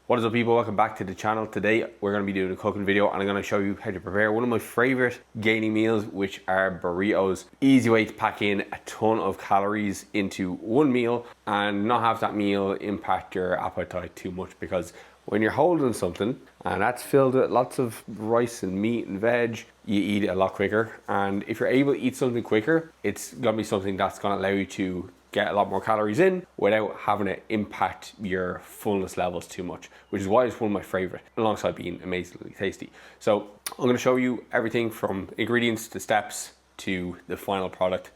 What is up, people? Welcome back to the channel. Today we're going to be doing a cooking video and I'm going to show you how to prepare one of my favorite gaining meals, which are burritos. Easy way to pack in a ton of calories into one meal and not have that meal impact your appetite too much, because when you're holding something and that's filled with lots of rice and meat and veg, you eat it a lot quicker. And if you're able to eat something quicker, it's going to be something that's going to allow you to get a lot more calories in without having to impact your fullness levels too much, which is why it's one of my favorite, alongside being amazingly tasty. So I'm going to show you everything from ingredients to steps to the final product.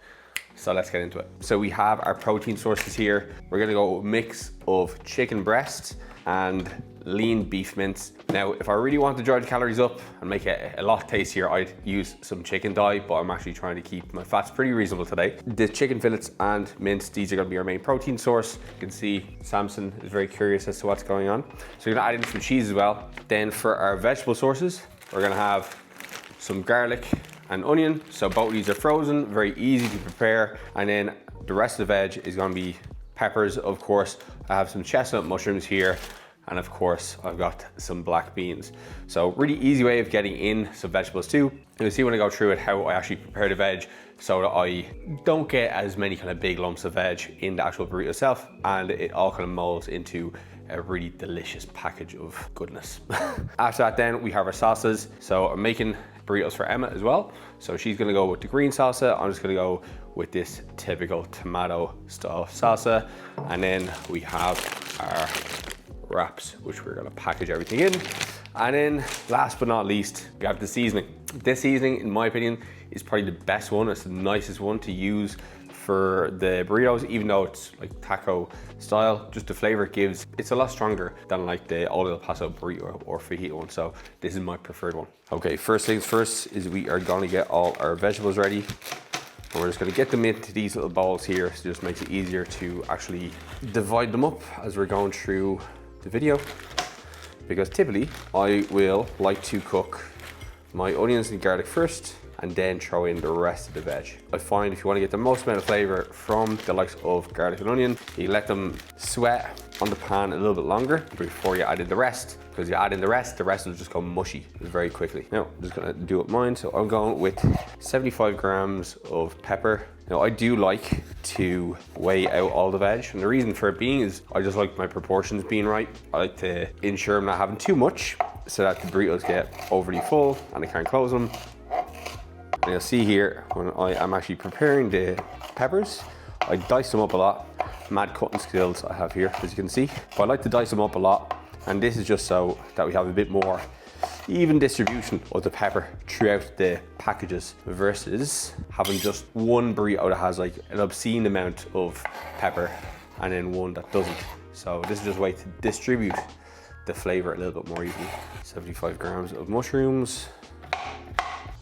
So let's get into it. So we have our protein sources here. We're going to go with a mix of chicken breast and lean beef mince. Now, if I really want to dry the calories up and make it a lot tastier, I'd use some chicken thigh, but I'm actually trying to keep my fats pretty reasonable today. The chicken fillets and mince, these are going to be our main protein source. You can see Samson is very curious as to what's going on. So we're going to add in some cheese as well. Then for our vegetable sources, we're going to have some garlic and onion. So both of these are frozen, very easy to prepare. And then the rest of the veg is going to be peppers, of course. I have some chestnut mushrooms here. And of course, I've got some black beans. So really easy way of getting in some vegetables too. You'll see when I go through it how I actually prepare the veg so that I don't get as many kind of big lumps of veg in the actual burrito itself, and it all kind of molds into a really delicious package of goodness. After that, then we have our salsas. So I'm making burritos for Emma as well. So she's gonna go with the green salsa. I'm just gonna go with this typical tomato style salsa. And then we have our wraps, which we're gonna package everything in. And then last but not least, we have the seasoning. This seasoning, in my opinion, is probably the best one. It's the nicest one to use for the burritos, even though it's like taco style. Just the flavor it gives, it's a lot stronger than like the Old El Paso burrito or fajita one. So this is my preferred one. Okay, first things first is we are gonna get all our vegetables ready. And we're just gonna get them into these little bowls here. So it just makes it easier to actually divide them up as we're going through the video, because typically I will like to cook my onions and garlic first and then throw in the rest of the veg. I find if you want to get the most amount of flavor from the likes of garlic and onion, you let them sweat on the pan a little bit longer before you add in the rest, because you add in the rest will just go mushy very quickly. Now I'm just gonna do it mine. So I'm going with 75 grams of pepper. Now I do like to weigh out all the veg, and the reason for it being is I just like my proportions being right. I like to ensure I'm not having too much so that the burritos get overly full and I can't close them. And you'll see here when I am actually preparing the peppers, I dice them up a lot. Mad cutting skills I have here, as you can see. But I like to dice them up a lot, and this is just so that we have a bit more even distribution of the pepper throughout the packages, versus having just one burrito that has like an obscene amount of pepper and then one that doesn't. So this is just a way to distribute the flavor a little bit more evenly. 75 grams of mushrooms.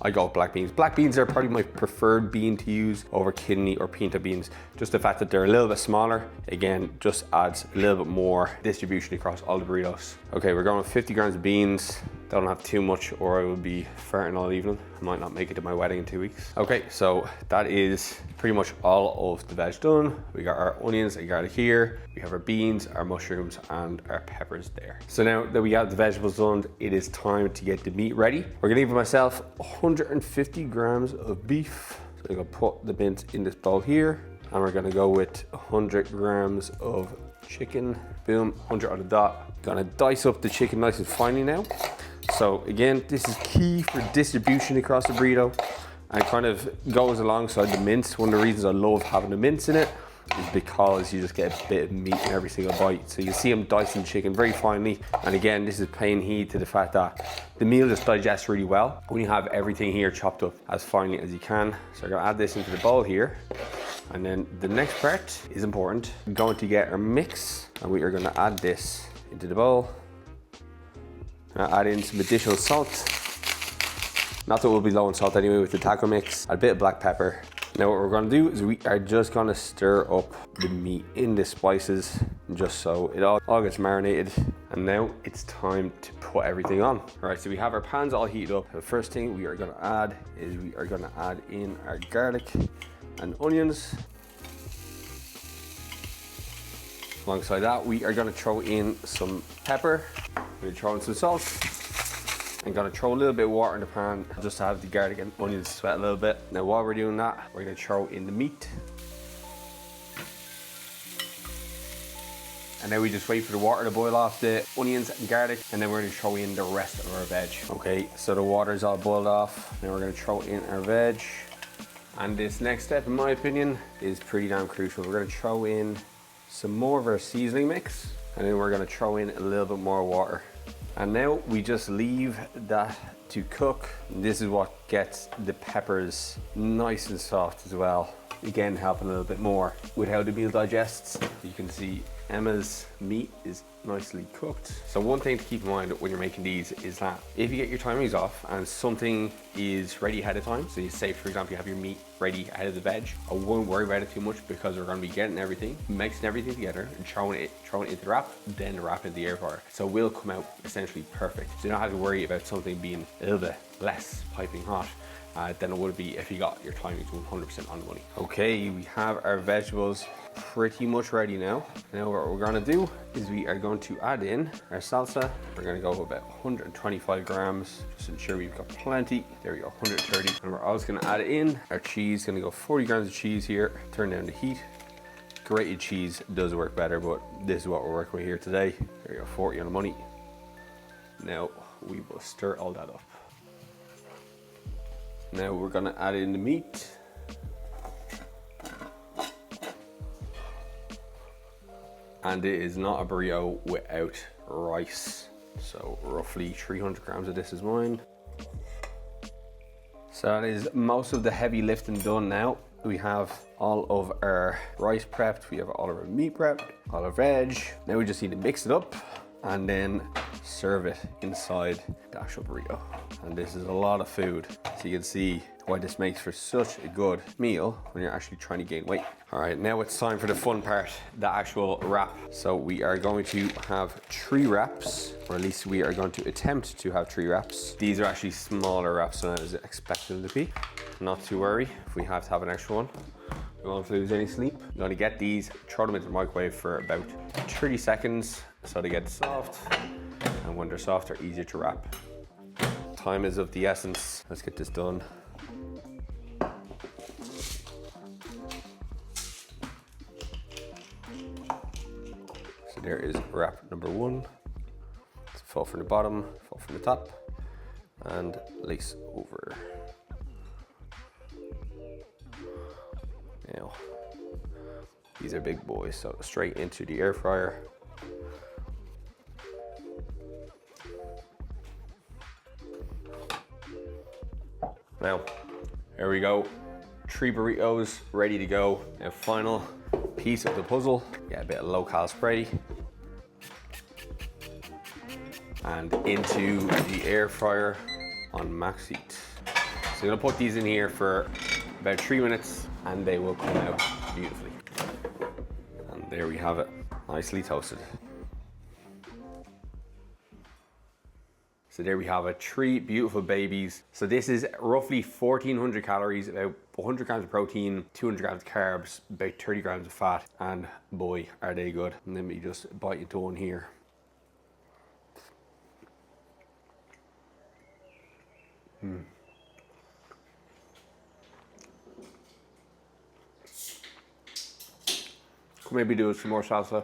I go with black beans. Black beans are probably my preferred bean to use over kidney or pinto beans. Just the fact that they're a little bit smaller, again, just adds a little bit more distribution across all the burritos. Okay, we're going with 50 grams of beans. Don't have too much or I will be farting all evening. I might not make it to my wedding in 2 weeks. Okay, so that is pretty much all of the veg done. We got our onions and garlic here. We have our beans, our mushrooms, and our peppers there. So now that we got the vegetables done, it is time to get the meat ready. We're gonna give myself 150 grams of beef. So I'm gonna put the mince in this bowl here. And we're gonna go with 100 grams of chicken. Boom, 100 on the dot. Gonna dice up the chicken nice and finely now. So again, this is key for distribution across the burrito and kind of goes alongside the mince. One of the reasons I love having the mince in it is because you just get a bit of meat in every single bite. So you see them dicing chicken very finely. And again, this is paying heed to the fact that the meal just digests really well when you have everything here chopped up as finely as you can. So I'm gonna add this into the bowl here. And then the next part is important. We're going to get our mix, and we are gonna add this into the bowl. Add in some additional salt. Not that we'll be low on salt anyway with the taco mix. A bit of black pepper. Now what we're gonna do is we are just gonna stir up the meat in the spices, just so it all gets marinated. And now it's time to put everything on. All right, so we have our pans all heated up. The first thing we are gonna add is we are gonna add in our garlic and onions. Alongside that, we are gonna throw in some pepper. We're gonna throw in some salt. I'm gonna throw a little bit of water in the pan just to have the garlic and onions sweat a little bit. Now while we're doing that, we're gonna throw in the meat. And then we just wait for the water to boil off the onions and garlic, and then we're gonna throw in the rest of our veg. Okay, so the water's all boiled off. Now we're gonna throw in our veg. And this next step, in my opinion, is pretty damn crucial. We're gonna throw in some more of our seasoning mix, and then we're gonna throw in a little bit more water. And now we just leave that to cook. This is what gets the peppers nice and soft as well. Again, helping a little bit more with how the meal digests. You can see Emma's meat is nicely cooked. So one thing to keep in mind when you're making these is that if you get your timings off and something is ready ahead of time, so you say, for example, you have your meat ready ahead of the veg, I won't worry about it too much because we're gonna be getting everything, mixing everything together and throwing it into the wrap, then the wrap in the air fryer. So it will come out essentially perfect. So you don't have to worry about something being a little bit less piping hot than it would be if you got your timings 100% on the money. Okay, we have our vegetables pretty much ready now. Now what we're gonna do is we are going to add in our salsa. We're gonna go about 125 grams, just to ensure we've got plenty. There we go, 130. And we're also gonna add in our cheese. Gonna go 40 grams of cheese here. Turn down the heat. Grated cheese does work better, but this is what we're working with here today. There we go, 40 on the money. Now we will stir all that up. Now we're gonna add in the meat. And it is not a burrito without rice. So roughly 300 grams of this is mine. So that is most of the heavy lifting done now. We have all of our rice prepped, we have all of our meat prepped, all our veg. Now we just need to mix it up and then serve it inside the actual burrito. And this is a lot of food. So you can see why this makes for such a good meal when you're actually trying to gain weight. All right, now it's time for the fun part, the actual wrap. So we are going to have 3 wraps, or at least we are going to attempt to have 3 wraps. These are actually smaller wraps than I was expecting them to be. Not to worry if we have to have an extra one. We won't lose any sleep. You're gonna get these, throw them into the microwave for about 30 seconds so they get soft. And when they're soft, they're easier to wrap. Time is of the essence. Let's get this done. So there is wrap number 1. It's fold from the bottom, fold from the top, and lace over. Now, these are big boys, so straight into the air fryer. Now, here we go. 3 burritos ready to go. Now, final piece of the puzzle. Get a bit of local spray. And into the air fryer on max heat. So I'm gonna put these in here for about 3 minutes and they will come out beautifully. And there we have it, nicely toasted. So there we have it, 3 beautiful babies. So this is roughly 1,400 calories, about 100 grams of protein, 200 grams of carbs, about 30 grams of fat, and boy, are they good. And let me just bite into one here. Could maybe do some more salsa.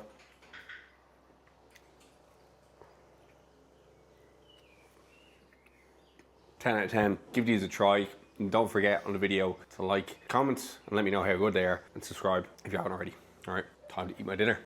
Ten out of 10. Give these a try. And don't forget on the video to like, comment, and let me know how good they are, and subscribe if you haven't already. All right, time to eat my dinner.